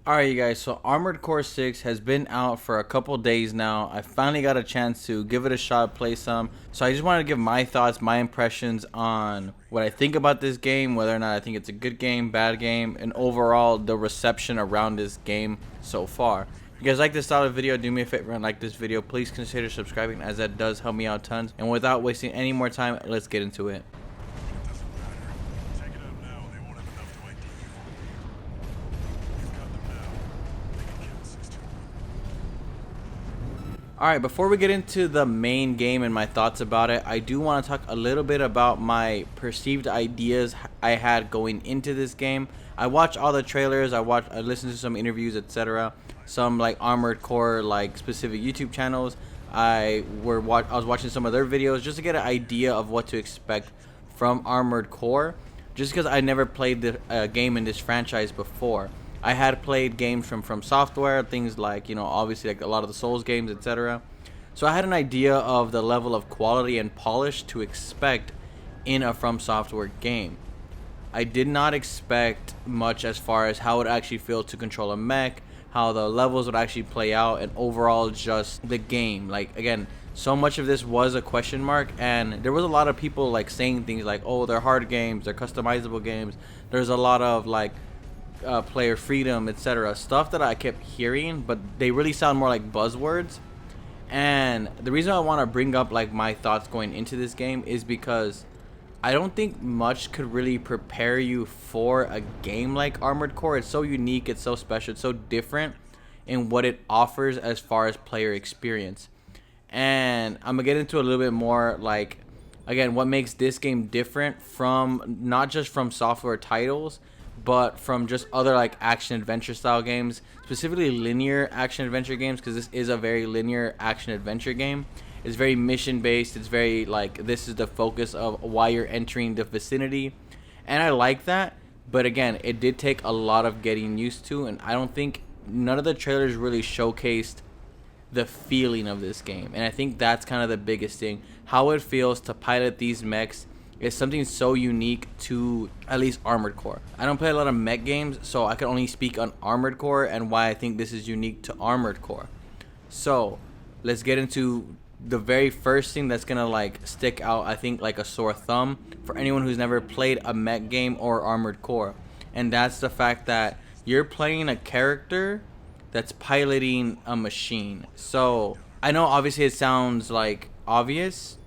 Alright, you guys, so Armored Core 6 has been out for a couple days now. I finally got a chance to give it a shot, play some. So I just wanted to give my thoughts, my impressions on what I think about this game, whether or not I think it's a good game, bad game, and overall the reception around this game so far. If you guys like this style of video, do me a favor and like this video. Please consider subscribing, as that does help me out tons. And without wasting any more time, let's get into it. Doesn't matter. Take it out now. They won't have enough to ID you. You've got them now. They can kill 621. Alright, before we get into the main game and my thoughts about it, I do want to talk a little bit about my perceived ideas I had going into this game. I watched all the trailers, I listened to some interviews, etc. Some like Armored Core like specific YouTube channels. I was watching some of their videos just to get an idea of what to expect from Armored Core, just because I never played the game in this franchise before. I had played games from Software, things like, obviously like a lot of the Souls games, etc. So I had an idea of the level of quality and polish to expect in a From Software game. I did not expect much as far as how it actually feel to control a mech, how the levels would actually play out, and overall just the game. Like, again, so much of this was a question mark, and there was a lot of people like saying things like, oh, they're hard games, they're customizable games. There's a lot of like player freedom, etc. Stuff that I kept hearing, but they really sound more like buzzwords. And the reason I want to bring up like my thoughts going into this game is because I don't think much could really prepare you for a game like Armored Core. It's so unique, it's so special, it's so different in what it offers as far as player experience. And I'm gonna get into a little bit more like, again, what makes this game different from not just from Software titles, but from just other like action adventure style games, specifically linear action adventure games, because this is a very linear action adventure game. It's very mission based. It's very like, this is the focus of why you're entering the vicinity, and I like that. But again, it did take a lot of getting used to, and I don't think none of the trailers really showcased the feeling of this game. And I think that's kind of the biggest thing. How it feels to pilot these mechs is something so unique to at least Armored Core. I don't play a lot of mech games, so I can only speak on Armored Core and why I think this is unique to Armored Core. So let's get into the very first thing that's gonna like stick out, I think, like a sore thumb for anyone who's never played a mech game or Armored Core. And that's the fact that you're playing a character that's piloting a machine. So I know obviously it sounds like obvious,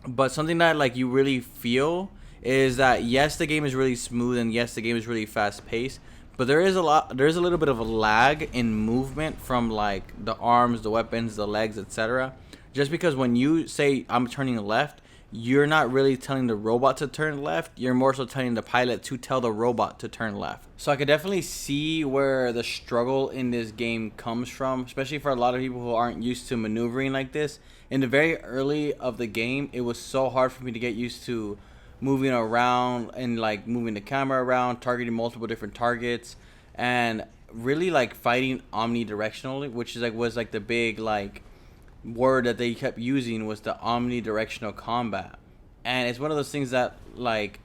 but something that like you really feel is that yes, the game is really smooth, and yes, the game is really fast paced, but there's a little bit of a lag in movement from like the arms, the weapons, the legs, etc. Just because when you say I'm turning left, you're not really telling the robot to turn left, you're more so telling the pilot to tell the robot to turn left. So I could definitely see where the struggle in this game comes from, especially for a lot of people who aren't used to maneuvering like this. In the very early of the game, it was so hard for me to get used to moving around and like moving the camera around, targeting multiple different targets, and really like fighting omnidirectionally, which is like was like the big like word that they kept using, was the omnidirectional combat. And it's one of those things that like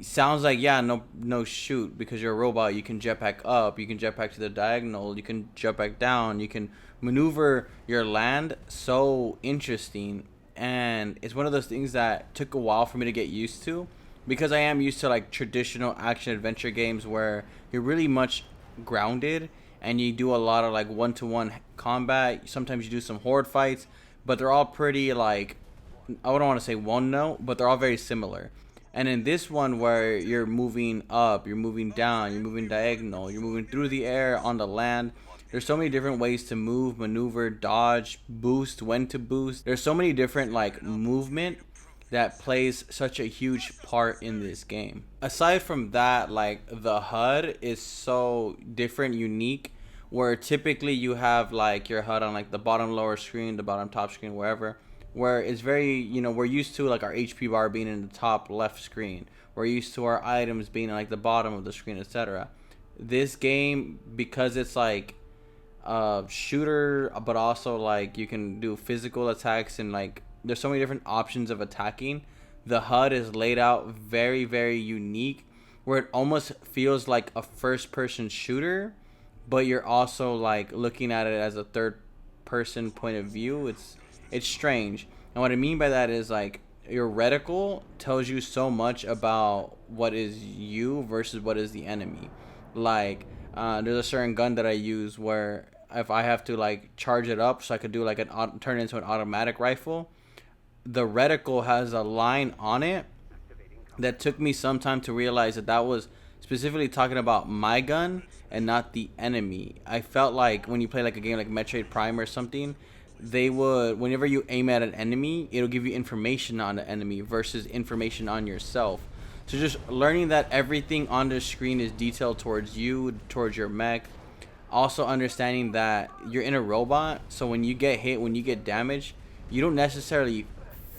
sounds like, yeah, no shoot, because you're a robot, you can jetpack up, you can jetpack to the diagonal, you can jetpack down, you can maneuver your land. So interesting. And it's one of those things that took a while for me to get used to, because I am used to like traditional action adventure games where you're really much grounded and you do a lot of like one-to-one combat. Sometimes you do some horde fights, but they're all pretty like, I wouldn't want to say one note, but they're all very similar. And in this one, where you're moving up, you're moving down, you're moving diagonal, you're moving through the air, on the land, there's so many different ways to move, maneuver, dodge, boost, when to boost. There's so many different like movement that plays such a huge part in this game. Aside from that, like the HUD is so different, unique, where typically you have like your HUD on like the bottom lower screen, the bottom top screen, wherever, where it's very, we're used to like our HP bar being in the top left screen. We're used to our items being like the bottom of the screen, etc. This game, because it's like shooter, but also like you can do physical attacks, and like there's so many different options of attacking. The HUD is laid out very, very unique, where it almost feels like a first person shooter, but you're also like looking at it as a third person point of view. It's strange. And what I mean by that is like your reticle tells you so much about what is you versus what is the enemy. Like there's a certain gun that I use where if I have to like charge it up so I could do like turn it into an automatic rifle, the reticle has a line on it that took me some time to realize that that was specifically talking about my gun and not the enemy. I felt like when you play like a game like Metroid Prime or something, they would, whenever you aim at an enemy, it'll give you information on the enemy versus information on yourself. So just learning that everything on the screen is detailed towards you, towards your mech. Also understanding that you're in a robot, so when you get hit, when you get damaged, you don't necessarily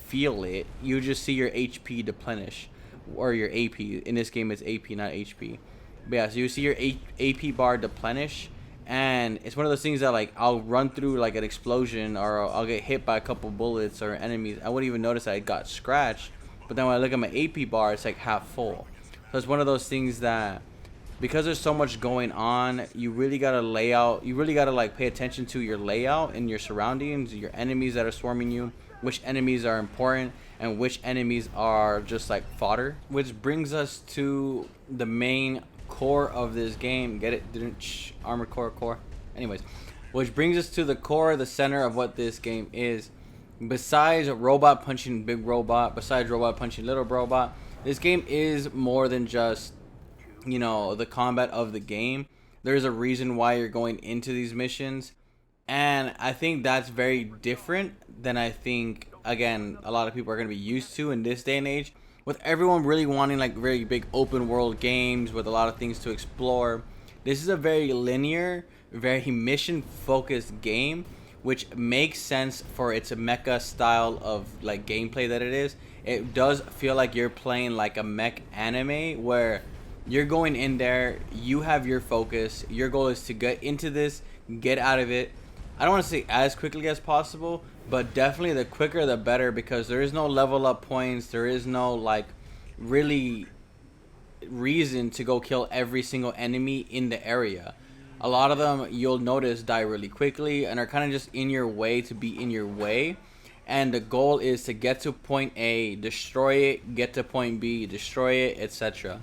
feel it. You just see your HP deplenish, or your AP. In this game, it's AP, not HP. But yeah, so you see your AP bar deplenish, and it's one of those things that like I'll run through like an explosion, or I'll get hit by a couple bullets or enemies. I wouldn't even notice that I got scratched. But then when I look at my AP bar, it's like half full. So it's one of those things that because there's so much going on, you really gotta lay out. You really gotta like pay attention to your layout and your surroundings, your enemies that are swarming you, which enemies are important and which enemies are just like fodder. Which brings us to the main core of this game. Get it? Didn't armored core. Anyways, which brings us to the core, the center of what this game is. Besides robot punching big robot, besides robot punching little robot, this game is more than just, you know, the combat of the game. There's a reason why you're going into these missions, and I think that's very different than I think again a lot of people are going to be used to in this day and age, with everyone really wanting like very big open world games with a lot of things to explore. This is a very linear, very mission focused game, which makes sense for its mecha style of like gameplay that it is. It does feel like you're playing like a mech anime where you're going in there, you have your focus, your goal is to get into this, get out of it. I don't want to say as quickly as possible, but definitely the quicker the better, because there is no level up points, there is no like really reason to go kill every single enemy in the area. A lot of them you'll notice die really quickly and are kind of just in your way to be in your way. And the goal is to get to point A, destroy it, get to point B, destroy it, etc.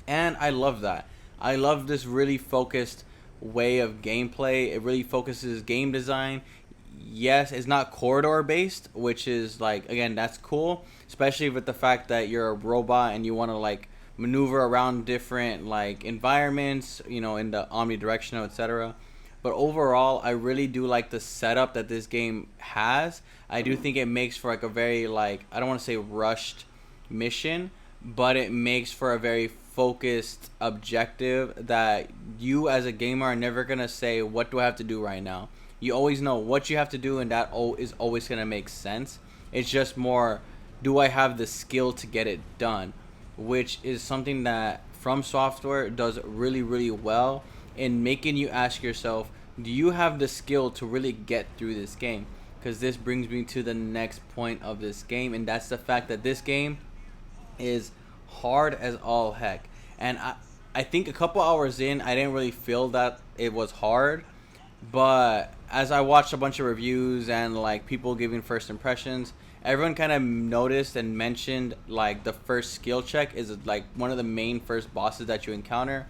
And I love that. I love this really focused way of gameplay. It really focuses game design. Yes, it's not corridor based, which is like, again, that's cool, especially with the fact that you're a robot and you want to like maneuver around different like environments, you know, in the omnidirectional, etc. But overall, I really do like the setup that this game has. I do think it makes for like a very like, I don't want to say rushed mission, but it makes for a very focused objective that you as a gamer are never going to say, what do I have to do right now? You always know what you have to do, and that is always going to make sense. It's just more, do I have the skill to get it done? Which is something that From Software does really, really well in making you ask yourself, do you have the skill to really get through this game? Because this brings me to the next point of this game, and that's the fact that this game is hard as all heck. And I think a couple hours in, I didn't really feel that it was hard. But as I watched a bunch of reviews and like people giving first impressions, everyone kind of noticed and mentioned like the first skill check is like one of the main first bosses that you encounter,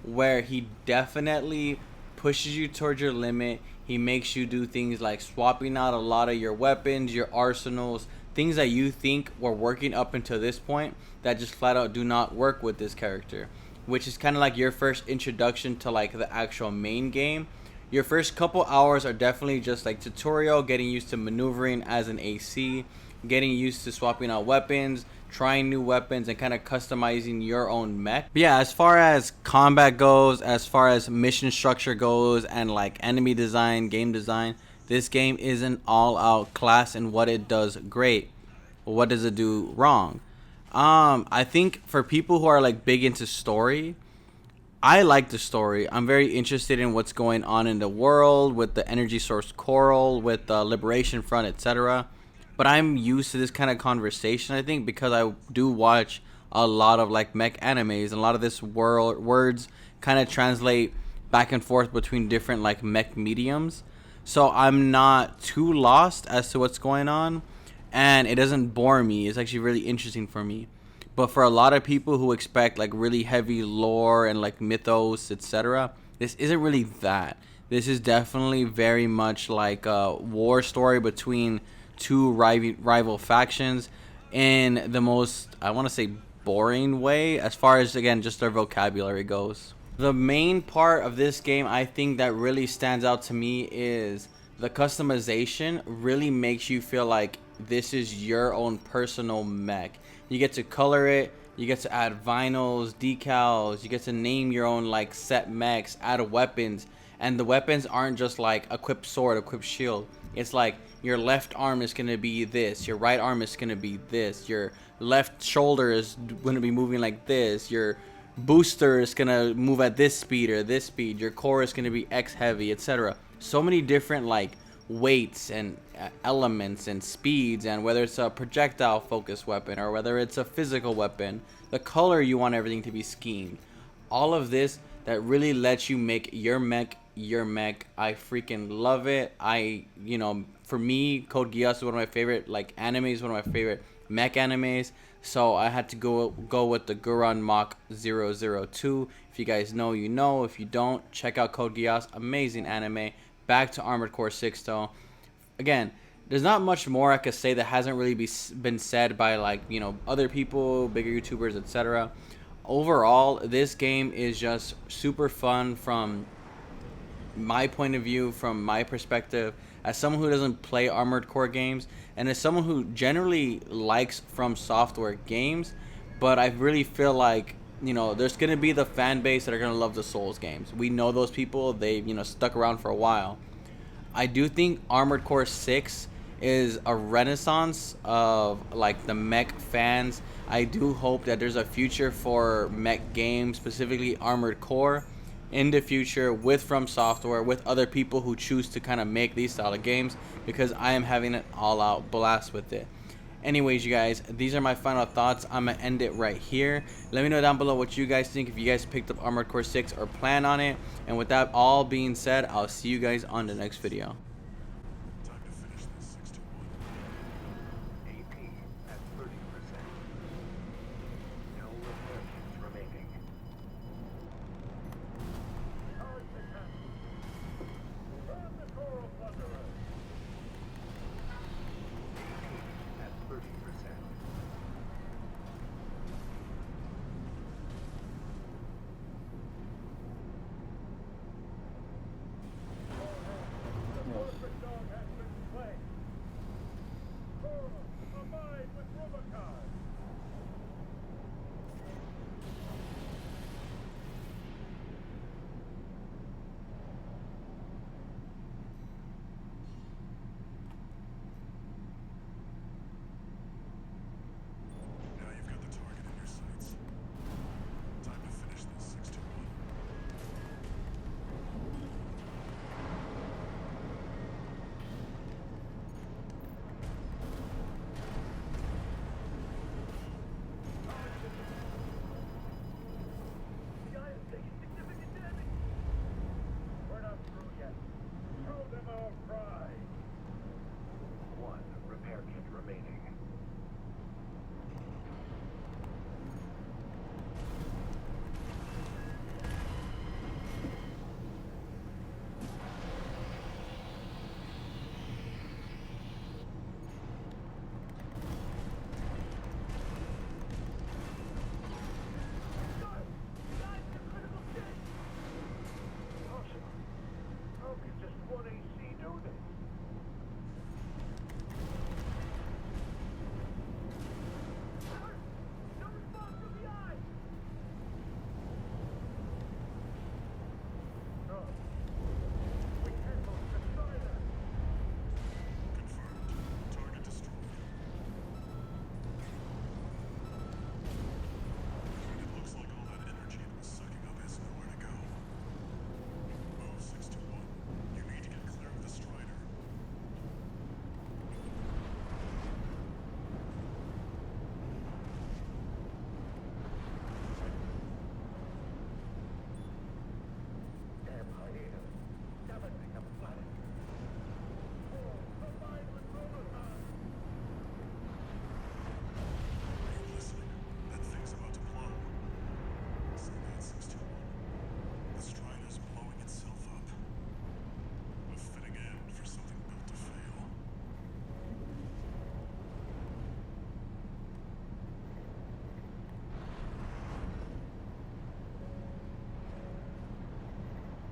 where he definitely pushes you towards your limit. He makes you do things like swapping out a lot of your weapons, your arsenals, things that you think were working up until this point that just flat out do not work with this character, which is kind of like your first introduction to like the actual main game. Your first couple hours are definitely just like tutorial, getting used to maneuvering as an AC, getting used to swapping out weapons, trying new weapons, and kind of customizing your own mech. But yeah, as far as combat goes, as far as mission structure goes, and like enemy design, game design, this game is an all-out class in what it does great. What does it do wrong? I think for people who are like big into story, I like the story. I'm very interested in what's going on in the world with the energy source Coral, with the Liberation Front, etc. But I'm used to this kind of conversation, I think, because I do watch a lot of like mech animes, and a lot of this words kind of translate back and forth between different like mech mediums. So I'm not too lost as to what's going on, and it doesn't bore me. It's actually really interesting for me. But for a lot of people who expect like really heavy lore and like mythos, etc., this isn't really that. This is definitely very much like a war story between two rival factions in the most, I want to say, boring way as far as, again, just their vocabulary goes. The main part of this game I think that really stands out to me is the customization really makes you feel like this is your own personal mech. You get to color it, you get to add vinyls, decals, you get to name your own like set mechs, add weapons, and the weapons aren't just like equipped sword, equipped shield. It's like your left arm is going to be this, your right arm is going to be this, your left shoulder is going to be moving like this, your booster is going to move at this speed or this speed, your core is going to be X heavy, etc. So many different like weights and elements and speeds, and whether it's a projectile focused weapon or whether it's a physical weapon, the color you want everything to be schemed, all of this that really lets you make your mech your mech. I freaking love it. For me, Code Geass is one of my favorite like animes, one of my favorite mech animes. So I had to go with the Gurren Mach 002. If you guys know, you know. If you don't, check out Code Geass. Amazing anime. Back to Armored Core 6 though. Again, there's not much more I could say that hasn't really been said by like, other people, bigger YouTubers, etc. Overall, this game is just super fun from my point of view, from my perspective, as someone who doesn't play Armored Core games, and as someone who generally likes From Software games, but I really feel like, there's going to be the fan base that are going to love the Souls games. We know those people. They've, stuck around for a while. I do think Armored Core 6 is a renaissance of like the mech fans. I do hope that there's a future for mech games, specifically Armored Core, in the future with From Software, with other people who choose to kind of make these style of games, because I am having an all-out blast with it. Anyways, you guys, these are my final thoughts. I'm gonna end it right here. Let me know down below what you guys think, if you guys picked up Armored Core 6 or plan on it. And with that all being said, I'll see you guys on the next video. Time to finish this 621. AP at 30%. No repair kits remaining. AP at 30%. Now you've got the target in your sights. Time to finish this 621. The eye is taking significant damage. We're not through yet. Show them our pride. One repair kit remaining.